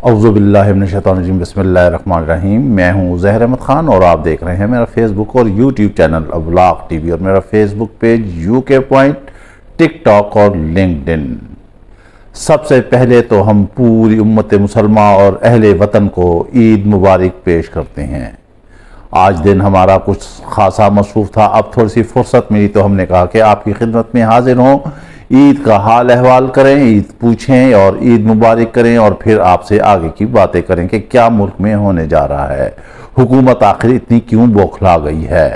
اعوذ باللہ من الشیطان الرجیم، بسم اللہ الرحمن الرحیم۔ میں ہوں ظہیر احمد خان اور آپ دیکھ رہے ہیں میرا فیس بک اور یوٹیوب چینل ابلاغ ٹی وی اور میرا فیس بک پیج UK پوائنٹ، ٹک ٹاک اور لنکڈن۔ سب سے پہلے تو ہم پوری امت مسلمہ اور اہل وطن کو عید مبارک پیش کرتے ہیں۔ آج دن ہمارا کچھ خاصا مصروف تھا، اب تھوڑی سی فرصت ملی تو ہم نے کہا کہ آپ کی خدمت میں حاضر ہوں، عید کا حال احوال کریں، عید پوچھیں اور عید مبارک کریں اور پھر آپ سے آگے کی باتیں کریں کہ کیا ملک میں ہونے جا رہا ہے، حکومت آخر اتنی کیوں بوکھلا گئی ہے۔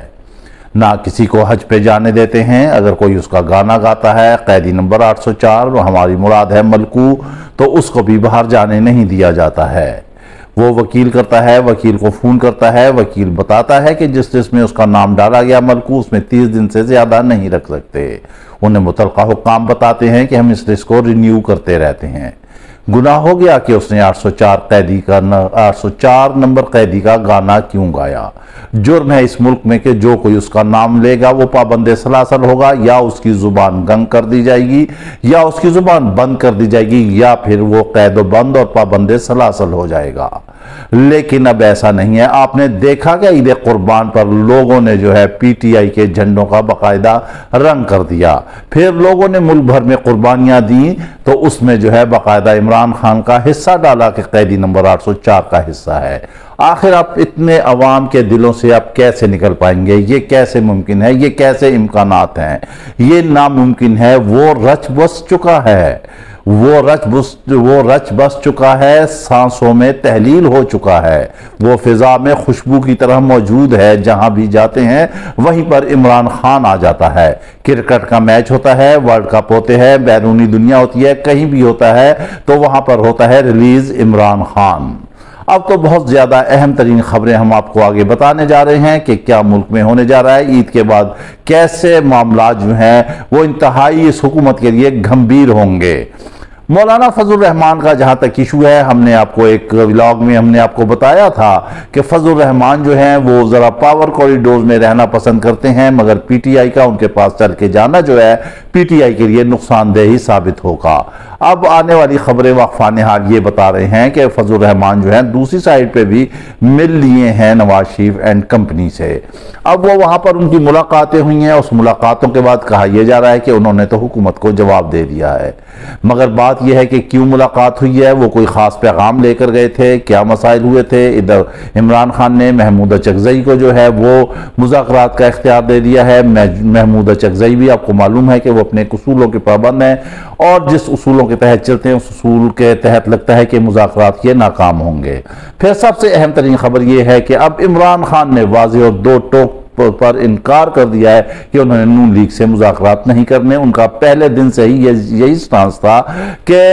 نہ کسی کو حج پہ جانے دیتے ہیں، اگر کوئی اس کا گانا گاتا ہے قیدی نمبر 804 ہماری مراد ہے ملکو، تو اس کو بھی باہر جانے نہیں دیا جاتا ہے۔ وہ وکیل کرتا ہے، وکیل کو فون کرتا ہے، وکیل بتاتا ہے کہ جس لسٹ میں اس کا نام ڈالا گیا ملکو، اس میں 30 دن سے زیادہ نہیں رکھ سکتے۔ انہیں متعلقہ حکام بتاتے ہیں کہ ہم اس لسٹ کو رینیو کرتے رہتے ہیں۔ گناہ ہو گیا کہ اس نے 804 نمبر قیدی کا گانا کیوں گایا۔ جرم ہے اس ملک میں کہ جو کوئی اس کا نام لے گا وہ پابند سلاسل ہوگا، یا اس کی زبان گنگ کر دی جائے گی، یا اس کی زبان بند کر دی جائے گی، یا پھر وہ قید و بند اور پابند سلاسل ہو جائے گا۔ لیکن اب ایسا نہیں ہے۔ آپ نے دیکھا کہ عید قربان پر لوگوں نے جو ہے PTI کے جھنڈوں کا باقاعدہ رنگ کر دیا، پھر لوگوں نے ملک بھر میں قربانیاں دیں تو اس میں جو ہے باقاعدہ عمران خان کا حصہ ڈالا کہ قیدی نمبر 804 کا حصہ ہے۔ آخر آپ اتنے عوام کے دلوں سے آپ کیسے نکل پائیں گے؟ یہ کیسے ممکن ہے؟ یہ کیسے امکانات ہیں؟ یہ ناممکن ہے۔ وہ رچ بس چکا ہے، وہ رچ بس چکا ہے، سانسوں میں تحلیل ہو چکا ہے، وہ فضا میں خوشبو کی طرح موجود ہے۔ جہاں بھی جاتے ہیں وہیں پر عمران خان آ جاتا ہے۔ کرکٹ کا میچ ہوتا ہے، ورلڈ کپ ہوتے ہیں، بیرونی دنیا ہوتی ہے، کہیں بھی ہوتا ہے تو وہاں پر ہوتا ہے ریلیز عمران خان۔ اب تو بہت زیادہ اہم ترین خبریں ہم آپ کو آگے بتانے جا رہے ہیں کہ کیا ملک میں ہونے جا رہا ہے، عید کے بعد کیسے معاملات جو ہیں وہ انتہائی اس حکومت کے لیے گھمبیر ہوں گے۔ مولانا فضل الرحمان کا جہاں تک ایشو ہے، ہم نے آپ کو ایک ولاگ میں ہم نے آپ کو بتایا تھا کہ فضل الرحمان جو ہیں وہ ذرا پاور کوریڈورز میں رہنا پسند کرتے ہیں، مگر PTI کا ان کے پاس چل کے جانا جو ہے PTI کے لیے نقصان دہ ہی ثابت ہوگا۔ اب آنے والی خبریں واقفان حال یہ بتا رہے ہیں کہ فضل الرحمان جو ہیں دوسری سائیڈ پہ بھی مل لیے ہیں نواز شریف اینڈ کمپنی سے۔ اب وہ وہاں پر ان کی ملاقاتیں ہوئی ہیں، اس ملاقاتوں کے بعد کہا یہ جا رہا ہے کہ انہوں نے تو حکومت کو جواب دے دیا ہے، مگر بات یہ ہے کہ کیوں ملاقات ہوئی ہے، وہ کوئی خاص پیغام لے کر گئے تھے، کیا مسائل ہوئے تھے۔ ادھر عمران خان نے محمود اچکزئی کو جو ہے وہ مذاکرات کا اختیار دے دیا ہے۔ محمود اچکزئی بھی آپ کو معلوم ہے کہ وہ اپنے اصولوں کے پابند ہیں اور جس اصولوں کے تحت چلتے ہیں اس اصول کے تحت لگتا ہے کہ مذاکرات یہ ناکام ہوں گے۔ پھر سب سے اہم ترین خبر یہ ہے کہ اب عمران خان نے واضح اور دو ٹوک پر انکار کر دیا ہے کہ انہوں نے نون لیگ سے مذاکرات نہیں کرنے۔ ان کا پہلے دن سے ہی یہی سٹانس تھا کہ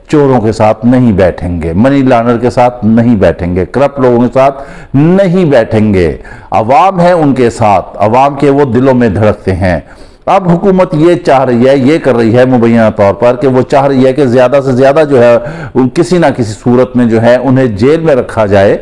چوروں کے ساتھ نہیں بیٹھیں گے، منی لانڈر کے ساتھ نہیں بیٹھیں گے، کرپٹ لوگوں کے ساتھ نہیں بیٹھیں گے۔ عوام ہے ان کے ساتھ، عوام کے وہ دلوں میں دھڑکتے ہیں۔ اب حکومت یہ چاہ رہی ہے، یہ کر رہی ہے مبینہ طور پر کہ وہ چاہ رہی ہے کہ زیادہ سے زیادہ جو ہے کسی نہ کسی صورت میں جو ہے انہیں جیل میں رکھا جائے۔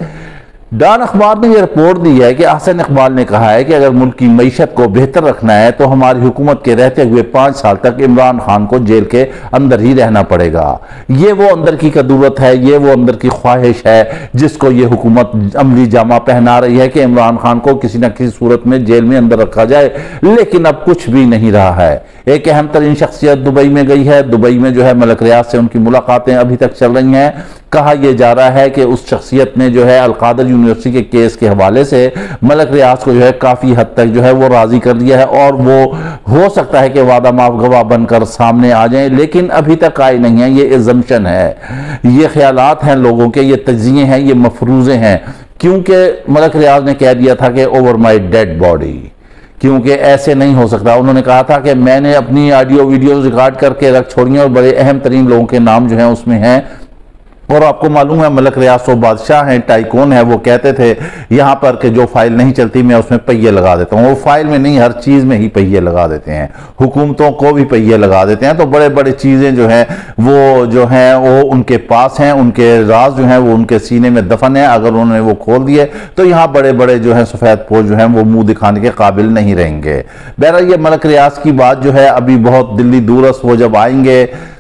ڈان اخبار نے یہ رپورٹ دی ہے کہ احسن اقبال نے کہا ہے کہ اگر ملک کی معیشت کو بہتر رکھنا ہے تو ہماری حکومت کے رہتے ہوئے 5 سال تک عمران خان کو جیل کے اندر ہی رہنا پڑے گا۔ یہ وہ اندر کی قدورت ہے، یہ وہ اندر کی خواہش ہے جس کو یہ حکومت عملی جامہ پہنا رہی ہے کہ عمران خان کو کسی نہ کسی صورت میں جیل میں اندر رکھا جائے، لیکن اب کچھ بھی نہیں رہا ہے۔ ایک اہم ترین شخصیت دبئی میں گئی ہے، دبئی میں جو ہے ملک ریاض سے ان کی ملاقاتیں ابھی تک چل رہی ہیں۔ کہا یہ جا رہا ہے کہ اس شخصیت نے جو ہے القادر یونیورسٹی کے کیس کے حوالے سے ملک ریاض کو جو ہے کافی حد تک جو ہے وہ راضی کر دیا ہے اور وہ ہو سکتا ہے کہ وعدہ معاف گواہ بن کر سامنے آ جائیں، لیکن ابھی تک آئے نہیں ہیں۔ یہ assumption ہے، یہ خیالات ہیں لوگوں کے، یہ تجزیے ہیں، یہ مفروضے ہیں، کیونکہ ملک ریاض نے کہہ دیا تھا کہ اوور مائی ڈیڈ باڈی، کیونکہ ایسے نہیں ہو سکتا۔ انہوں نے کہا تھا کہ میں نے اپنی آڈیو ویڈیوز ریکارڈ کر کے رکھ چھوڑی ہیں اور بڑے اہم ترین لوگوں کے نام جو ہیں اس میں ہیں، اور آپ کو معلوم ہے ملک ریاض و بادشاہ ہیں، ٹائکون ہے، وہ کہتے تھے یہاں پر کہ جو فائل نہیں چلتی میں اس میں پہیے لگا دیتا ہوں۔ وہ فائل میں نہیں، ہر چیز میں ہی پہیے لگا دیتے ہیں، حکومتوں کو بھی پہیے لگا دیتے ہیں۔ تو بڑے بڑے چیزیں جو ہیں وہ جو ہیں وہ ان کے پاس ہیں، ان کے راز جو ہیں وہ ان کے سینے میں دفن ہیں۔ اگر انہوں نے وہ کھول دیے تو یہاں بڑے بڑے جو ہیں سفید پوش جو ہیں وہ منہ دکھانے کے قابل نہیں رہیں گے۔ بہرحال یہ ملک ریاض کی بات جو ہے ابھی بہت دلی دورس، وہ جب آئیں گے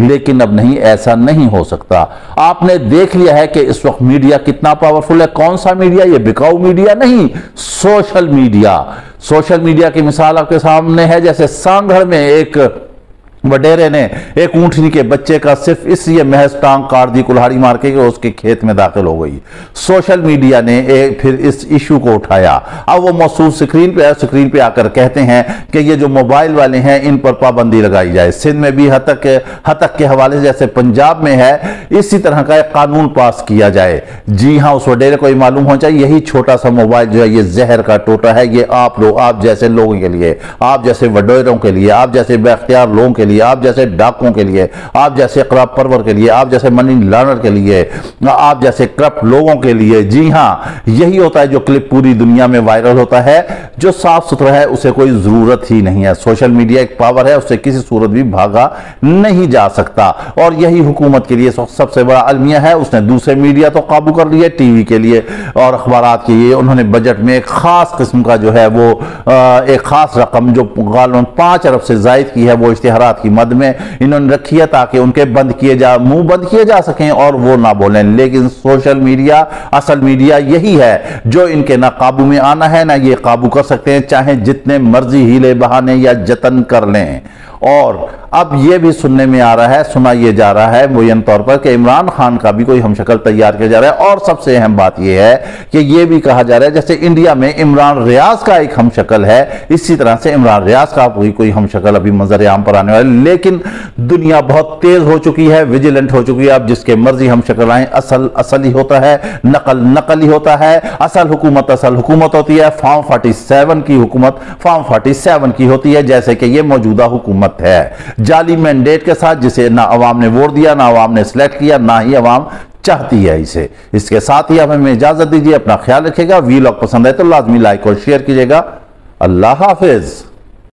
لیکن اب نہیں، ایسا نہیں ہو سکتا۔ آپ نے دیکھ لیا ہے کہ اس وقت میڈیا کتنا پاورفل ہے۔ کون سا میڈیا؟ یہ بکاؤ میڈیا نہیں، سوشل میڈیا۔ سوشل میڈیا کی مثال آپ کے سامنے ہے، جیسے سانگھڑ میں ایک وڈیرے نے ایک اونٹنی کے بچے کا صرف اس لیے محض ٹانگ کاٹ دی کلہاڑی مار کے کہ اس کے کھیت میں داخل ہو گئی۔ سوشل میڈیا نے پھر اس ایشو کو اٹھایا، اب وہ موصوف سکرین پہ آ کر کہتے ہیں کہ یہ جو موبائل والے ہیں ان پر پابندی لگائی جائے۔ سندھ میں بھی ہتک کے حوالے سے جیسے پنجاب میں ہے، اسی طرح کا ایک قانون پاس کیا جائے۔ جی ہاں، اس وڈیرے کو یہ معلوم ہونا چاہیے یہی چھوٹا سا موبائل جو ہے یہ زہر کا ٹوٹا ہے، یہ آپ جیسے لوگوں کے لیے، آپ جیسے وڈیروں کے لیے، آپ جیسے بے اختیار لوگوں کے لیے، آپ جیسے ڈاکوں کے لیے، آپ جیسے قراب پرور کے لیے، آپ جیسے منی لانڈر کے لیے، آپ جیسے کرپٹ لوگوں کے لیے۔ جی ہاں، یہی ہوتا ہے جو کلپ پوری دنیا میں وائرل ہوتا ہے۔ جو صاف ستھرا ہے اسے کوئی ضرورت ہی نہیں ہے۔ سوشل میڈیا ایک پاور ہے، اسے کسی صورت بھی بھاگا نہیں جا سکتا، اور یہی حکومت کے لیے سب سے بڑا المیہ ہے۔ اس نے دوسرے میڈیا تو قابو کر لیا، ٹی وی کے لیے اور اخبارات کے لیے انہوں نے بجٹ میں ایک خاص قسم کا جو ہے وہ ایک خاص رقم جو غالباً 5 ارب سے زائد کی ہے وہ اشتہارات کی مد میں انہوں نے رکھی ہے تاکہ ان کے منہ بند کیے جا سکیں اور وہ نہ بولیں۔ لیکن سوشل میڈیا، اصل میڈیا یہی ہے جو ان کے نہ قابو میں آنا ہے نہ یہ قابو کر سکتے ہیں، چاہے جتنے مرضی ہیلے بہانے یا جتن کر لیں۔ اور اب یہ بھی سننے میں آ رہا ہے، سنا یہ جا رہا ہے معین طور پر کہ عمران خان کا بھی کوئی ہم شکل تیار کیا جا رہا ہے، اور سب سے اہم بات یہ ہے کہ یہ بھی کہا جا رہا ہے جیسے انڈیا میں عمران ریاض کا ایک ہم شکل ہے، اسی طرح سے عمران ریاض کا کوئی ہم شکل ابھی منظر عام پر آنے والا ہے۔ لیکن دنیا بہت تیز ہو چکی ہے، ویجیلنٹ ہو چکی ہے، اب جس کے مرضی ہم شکل آئیں، اصل ہی ہوتا ہے، نقل ہی ہوتا ہے۔ اصل حکومت ہوتی ہے، فارم 47 کی حکومت فارم 47 کی ہوتی ہے، جیسے کہ یہ موجودہ حکومت ہے، جعلی مینڈیٹ کے ساتھ، جسے نہ عوام نے ووٹ دیا، نہ عوام نے سلیکٹ کیا، نہ ہی عوام چاہتی ہے اسے۔ اس کے ساتھ ہی ہمیں اجازت دیجیے، اپنا خیال رکھیے گا، ویلاگ پسند ہے تو لازمی لائک اور شیئر کیجیے گا۔ اللہ حافظ۔